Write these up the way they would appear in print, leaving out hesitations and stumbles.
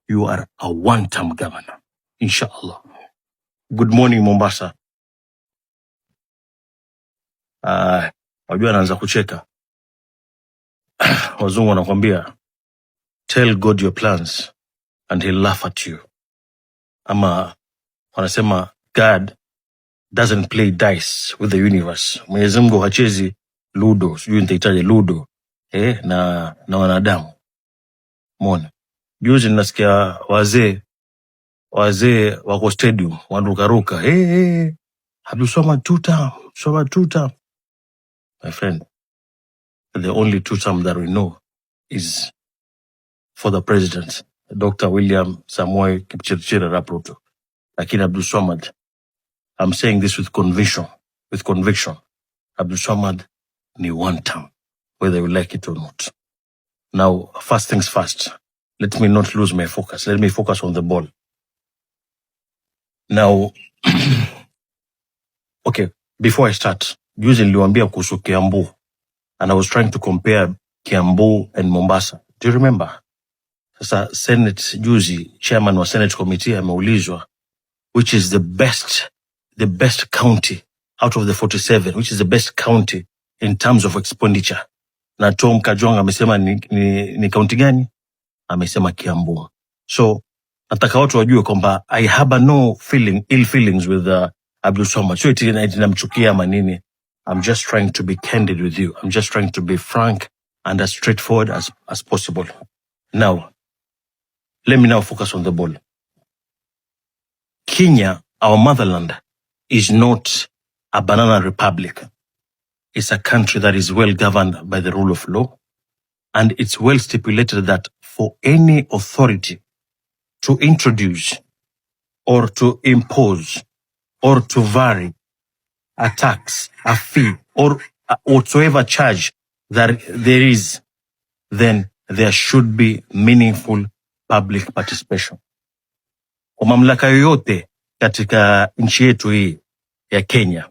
you are a one-term governor, inshallah. Good morning, Mombasa. Wajua anaanza kucheka. Wazungu wanakwambia, tell God your plans and he'll laugh at you. Ama wanasema God doesn't play dice with the universe. Mwenyezi Mungu hachezi ludo, sijui nitaitaje ludo, na wanadamu. Mona. Juzi nasikia wazee wako stadium, wanukaruka. Abdulswamad two-term. My friend, the only two-term that we know is for the president, Dr. William Samoei Kipchirchir Arap Ruto. Lakini Abdulswamad, I'm saying this with conviction. Abdulswamad ni one term, whether you like it or not. Now, first things first, let me not lose my focus. Let me focus on the ball. Now, okay, before I start, juzi niliwaambia kuhusu Kiambu, and I was trying to compare Kiambu and Mombasa. Do you remember? Sasa Senate juzi, chairman wa Senate committee ameulizwa, which is the best county out of the 47, which is the best county in terms of expenditure. Na Tom Kajwang amesema ni county gani? Amesema Kiambu. So, nataka watu wajue kwamba I have no ill feelings with Abdulswamad. So iti namchukia manini. I'm just trying to be candid with you. I'm just trying to be frank and as straightforward as possible. Now, let me now focus on the ball. Kenya, our motherland, is not a banana republic. It's a country that is well governed by the rule of law, and it's well stipulated that for any authority to introduce or to impose or to vary a tax, a fee, or whatsoever charge that there is, then there should be meaningful public participation. Kwa mamlaka yoyote katika nchi yetu hii ya Kenya,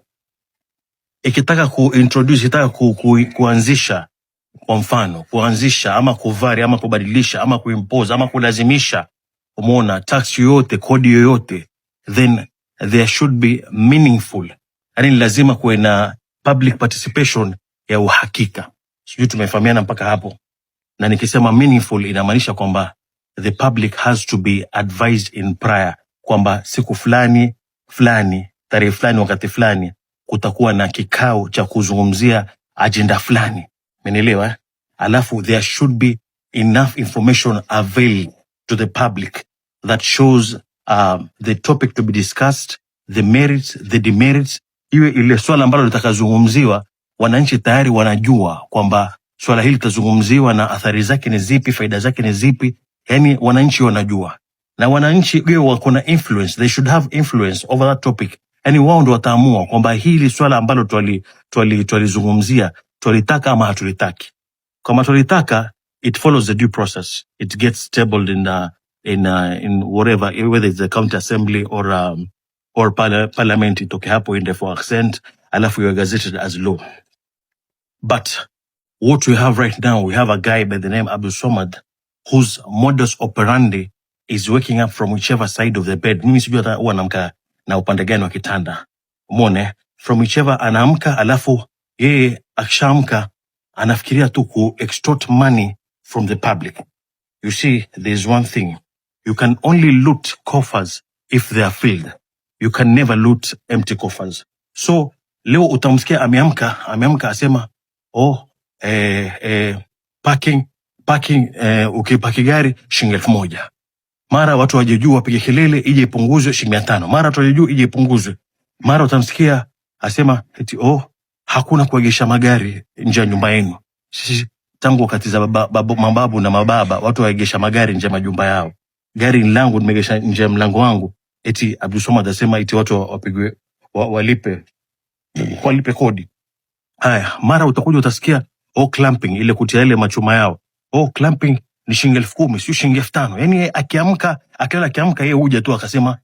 ikitaka kuanzisha, kwa mfano, kuanzisha ama kuvari ama kubadilisha ama kuimpose ama kulazimisha, umeona, tax yoyote, kodi yoyote, then there should be meaningful. Yani lazima kuwe na public participation ya uhakika. Sijui tumefahamiana mpaka hapo. Na nikisema meaningful inamaanisha kwamba the public has to be advised in prior kwamba siku fulani, tarehe fulani, wakati fulani, kutakuwa na kikao cha kuzungumzia agenda fulani. Menelewa? Alafu there should be enough information available to the public that shows the topic to be discussed, the merits, the demerits. Iwe ile swala ambalo litakazungumziwa, wananchi tayari wanajua kwamba swala hili litazungumziwa na athari zake ni zipi, faida zake ni zipi. Yani wananchi wanajua. Na wananchi wako na influence, they should have influence over that topic. Yani wao ndio wataamua kwamba hili swala ambalo twalizungumzia, twalitaka ama hatulitaki. Kama twalitaka, it follows the due process. It gets tabled in whatever, whether it's the county assembly or parliament, itoke hapo inde for accent, alafu you are gazetted as law. But what we have right now, we have a guy by the name Abdulswamad, whose modus operandi is waking up from whichever side of the bed. Mimi sijui hata huwa anaamka na upande gani wa kitanda. Umeona? From whichever anaamka, alafu yeye akishaamka anafikiria tu ku extort money from the public. You see, there's one thing. You can only loot coffers if they are filled. You can never loot empty coffers. So, leo utamsikia ameamka asema, parking, ukipaki gari shilingi 1,000. Mara watu wajejua wapige kelele ije ipunguzwe shilingi 500. Mara watu wajejua ije ipunguzwe. Mara utamsikia asema eti hakuna kuegesha magari nje ya nyumba yenu. Sisi tangu wakati za mababu na mababa watu waegesha magari nje ya majumba yao. Gari langu nimegesha nje ya mlango wangu. Eti Abdulswamad asema eti watu wapigwe walipe kodi. Haya, mara utakuja utasikia clamping, ile kutia ile machuma yao. Clamping ni shilingi 10,000, sio shilingi 5,000. Yani akiamka yeye huja tu akasema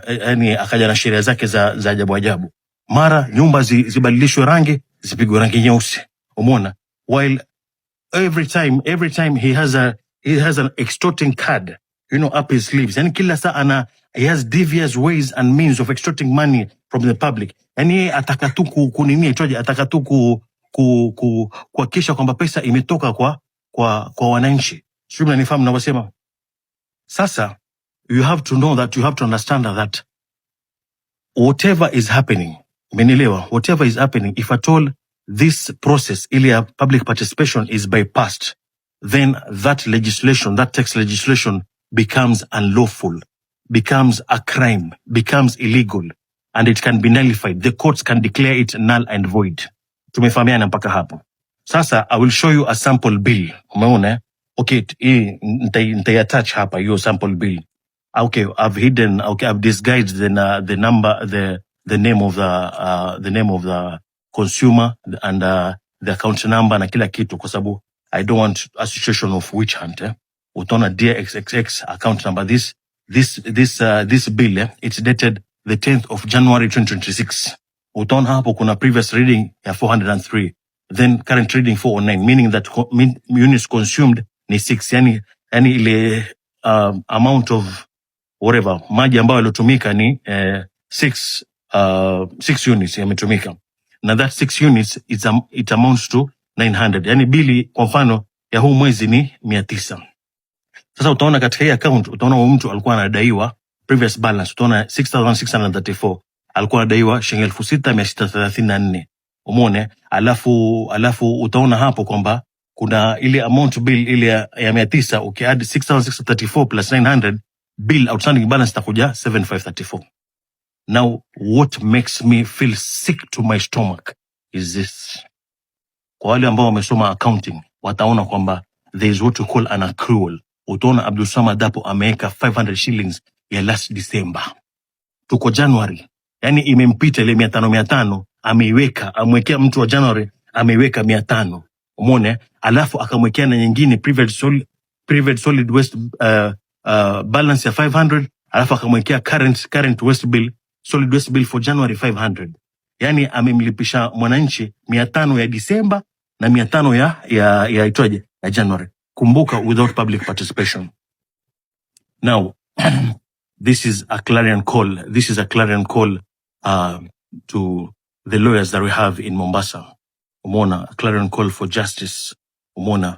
yani akaja na sheria zake za ajabu. Mara nyumba zibadilishwe rangi, zipigwe rangi nyeusi. Umeona? While every time he has an extorting card. up his sleeves. Yani kila saa he has devious ways and means of extracting money from the public. Yani ataka tu kunini itoje, ataka tu kuhakikisha kwamba pesa imetoka kwa wananchi. Sio, mnanifahamu ninavyosema? Sasa you have to know that, you have to understand that whatever is happening, umenielewa, whatever is happening, if at all this process ili public participation is bypassed, then that legislation, that tax legislation becomes unlawful, becomes a crime, becomes illegal, and it can be nullified. The courts can declare it null and void. Tumefahamiana mpaka hapo? Sasa I will show you a sample bill. Umeona? Okay, nitaiattach hapa hiyo sample bill. Okay, I've disguised the number, the name of the consumer and the account number na kila kitu, kwa sababu I don't want a situation of witch hunt. Utaona dear XXX account number, this bill it's dated the 10th of January 2026. Utaona hapo kuna previous reading ya 403, then current reading 409, meaning that units consumed ni 6. Yani ile amount of whatever maji ambayo yalotumika ni 6 units yametumika, na that 6 units it amounts to 900. Yani bili kwa mfano ya huu mwezi ni 900. Sasa utaona katika hii account, utaona huyu mtu alikuwa anadaiwa previous balance, utaona 6634 alikuwa anadaiwa shilingi 6634. Umeona? Alafu utaona hapo kwamba kuna ile amount bill ile ya 900, ukiadd 6634 plus 900, bill outstanding balance takuja 7534. Now what makes me feel sick to my stomach is this. Kwa wale ambao wamesoma accounting wataona kwamba there is what we call an accrual. Utaona Abdul Samad hapo ameweka 500 shillings ya last December. Tuko January. Yani imempita ile 500 ameiweka, amwekea mtu wa January ameiweka 500. Umeona? Alafu akamwekea na nyingine private solid waste balance ya 500, alafu akamwekea current waste bill, solid waste bill for January 500. Yani amemlipisha mwananchi 500 ya December na 500 ya itoje ya January. Kumbuka, without public participation. Now this is a clarion call. This is a clarion call to the lawyers that we have in Mombasa. Umona, a clarion call for justice. Umona,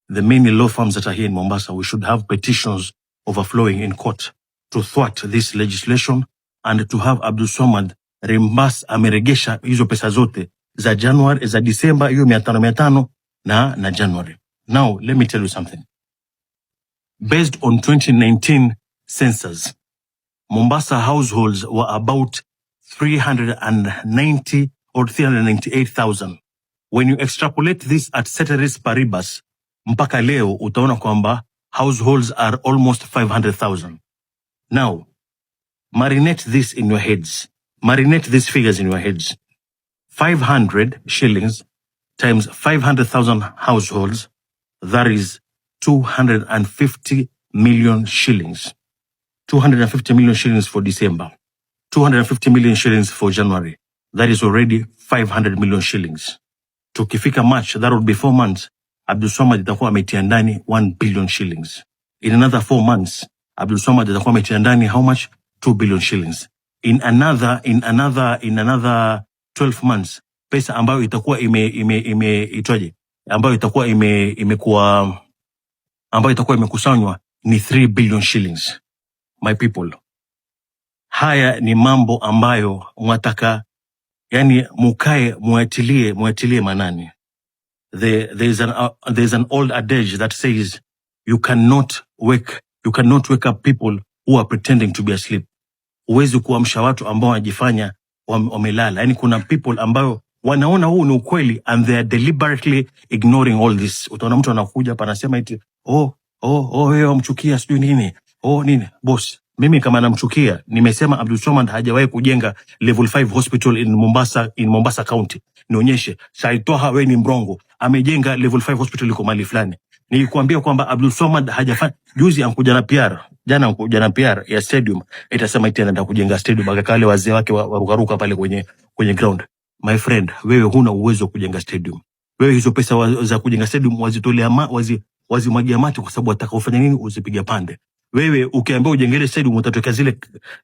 the many law firms that are here in Mombasa, we should have petitions overflowing in court to thwart this legislation and to have Abdul Samad reimburse, ameregesha hizo pesa zote za January, za December, hiyo 500 na January. Now, let me tell you something. Based on 2019 census, Mombasa households were about 390 or 398,000. When you extrapolate this at ceteris paribus, mpaka leo utaona kwamba households are almost 500,000. Now, marinate this in your heads. Marinate these figures in your heads. 500 shillings times 500,000 households, that is 250 million shillings. 250 million shillings for December. 250 million shillings for January. That is already 500 million shillings. Tukifika March, that would be 4 months. Abdul Samad itakuwa ametia ndani 1 billion shillings. In another 4 months, Abdul Samad itakuwa ametia ndani how much? 2 billion shillings. In another 12 months, pesa ambayo itakuwa itoje, ambayo itakuwa imekusanywa ni 3 billion shillings. My people, haya ni mambo ambayo mwataka, yani mukae muatilie manani. There's an old adage that says you cannot wake up people who are pretending to be asleep. Uwezi kuamsha watu ambao wanajifanya wamelala. Yani kuna people ambao wanaona huu ni ukweli and they are deliberately ignoring all this. Utaona mtu anakuja hapa anasema eti wewe umchukia sijui nini. Nini? Boss, mimi kama namchukia, nimesema Abdul Samad hajawahi kujenga level 5 hospital in Mombasa County. Nionyeshe. Saitoha wewe ni mrongo. Amejenga level 5 hospital iko mali fulani. Nilikwambia kwamba Abdul Samad hajafanya. Juzi ankuja na PR. Jana ankuja na PR ya stadium. Itasema eti anaenda kujenga stadium. Akakale wazee wake warukaruka pale kwenye ground. My friend, wewe huna uwezo kujenga stadium. Wewe hizo pesa za kujenga stadium wazitolea wazimwagia mate kwa sababu wataka ufanye nini? Uzipiga pande. Wewe ukiambia ujengele stadium utatokea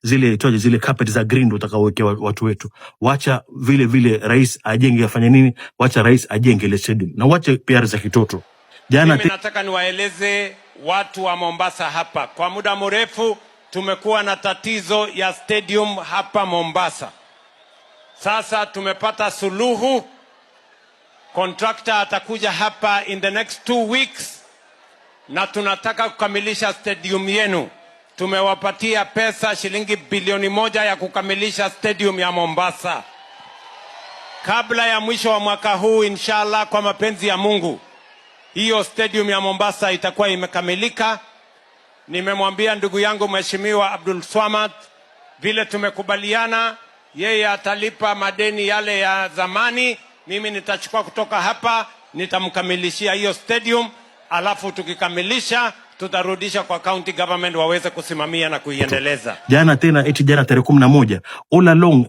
zile carpet za green utakaowekea watu wetu. Wacha vile rais ajenge afanye nini? Wacha rais ajenge ile stadium. Na wacha PR za kitoto. Mimi nataka niwaeleze watu wa Mombasa hapa. Kwa muda mrefu tumekuwa na tatizo ya stadium hapa Mombasa. Sasa tumepata suluhu. Contractor atakuja hapa in the next 2 weeks. Na tunataka kukamilisha stadium yenu. Tumewapatia pesa shilingi bilioni 1 ya kukamilisha stadium ya Mombasa. Kabla ya mwisho wa mwaka huu inshallah, kwa mapenzi ya Mungu, hiyo stadium ya Mombasa itakuwa imekamilika. Nimemwambia ndugu yangu Mheshimiwa Abdul Swamad vile tumekubaliana, yeye atalipa madeni yale ya zamani, mimi nitachukua kutoka hapa, nitamkamilishia hiyo stadium. Alafu tukikamilisha tutarudisha kwa county government waweze kusimamia na kuiendeleza. Jana tarehe 11 all along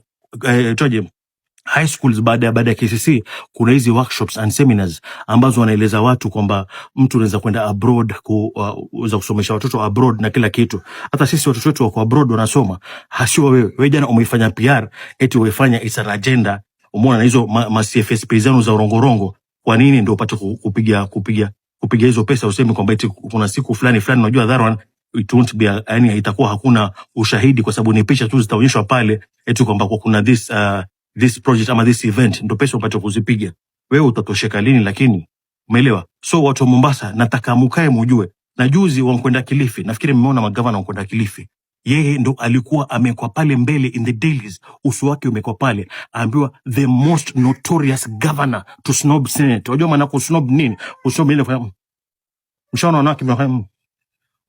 high schools baada ya KCC kuna hizi workshops and seminars ambazo wanaeleza watu kwamba mtu anaweza kwenda abroad kuweza kusomesha watoto abroad na kila kitu. Hata sisi watoto wetu wako abroad wanasoma. Hasio wewe jana umeifanya PR eti uifanya it's an agenda. Umeona na hizo ma CFSP zenu za urongorongo. Kwa nini ndio upate kupiga hizo pesa useme kwamba eti kuna siku fulani unajua that one it won't be yani itakuwa hakuna ushahidi kwa sababu ni picha tu zitaonyeshwa pale eti kwamba kuna this project ama this event ndio pesa upate kuzipiga. Wewe utatosheka lini? Lakini umeelewa? So watu wa Mombasa nataka mkae mjue. Na juzi wankwenda Kilifi, nafikiri mmeona magavana wankwenda Kilifi. Yeye ndo alikuwa amekwa pale mbele in the dailies, uso wake umekwa pale, aambiwa the most notorious governor to snob Senate. Unajua maana ku snob nini? Usnob ile kwa mshaona wanawake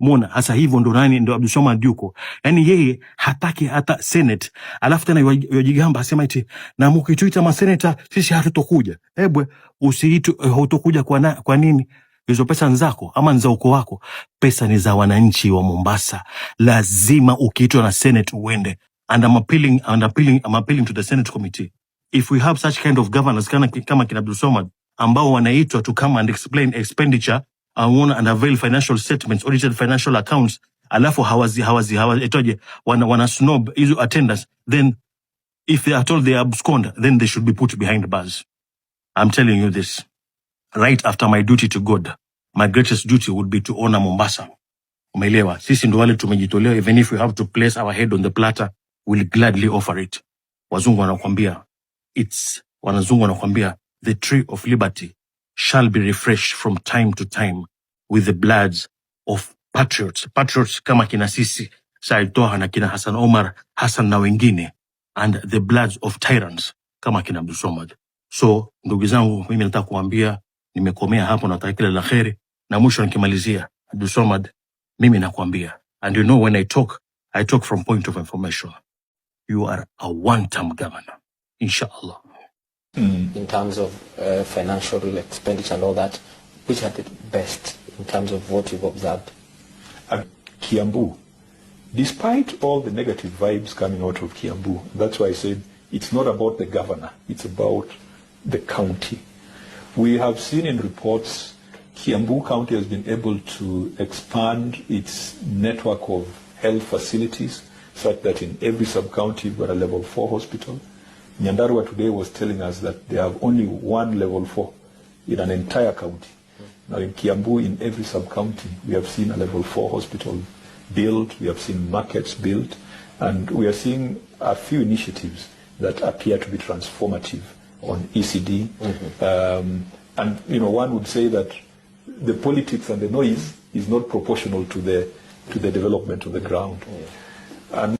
muona hasa hivyo ndo nani ndo Abdulswamad yuko. Yani yeye hataki hata Senate. Alafu tena yojigamba asema eti na mkituita ma senator sisi hatutokuja. Ebwe usiitu hautokuja kwa nini? Hizo pesa nzako ama nza uko wako? Pesa ni za wananchi wa Mombasa. Lazima ukiitwa na Senate uende. And I'm appealing to the Senate committee. If we have such kind of governors kama kina Abdulswamad ambao wanaitwa to come and explain expenditure and avail financial statements, audited financial accounts, alafu wana snob hizo attendance, then if they are told they abscond, then they should be put behind bars. I'm telling you this. Right after my duty to God, my greatest duty would be to honor Mombasa. Umeelewa? Sisi ndo wale tumejitolea, even if we have to place our head on the platter, we'll gladly offer it. Wazungu wanakuambia the tree of liberty shall be refreshed from time to time with the bloods of patriots. Patriots kama kina sisi, Said Toha na kina Hassan Omar, Hassan na wengine, and the bloods of tyrants kama kina Abdulswamad. So, ndugu zangu, mimi nataka kuambia, nimekomea hapo na nataka kila la kheri, na mwisho nikimalizia, Abdulswamad, mimi nakuambia, and you know when I talk from point of information. You are a one-term governor, inshallah. In terms of financial expenditure and all that, which are the best in terms of what you've observed? Kiambu, despite all the negative vibes coming out of Kiambu, that's why I said it's not about the governor, it's about the county. We have seen in reports Kiambu County has been able to expand its network of health facilities such that in every sub-county you've got a level 4 hospital. Nyandarua today was telling us that they have only one level 4 in an entire county. Now in Kiambu, in every sub-county, we have seen a level 4 hospital built, we have seen markets built, and we are seeing a few initiatives that appear to be transformative on ECD. And one would say that the politics and the noise is not proportional to the development of the ground. And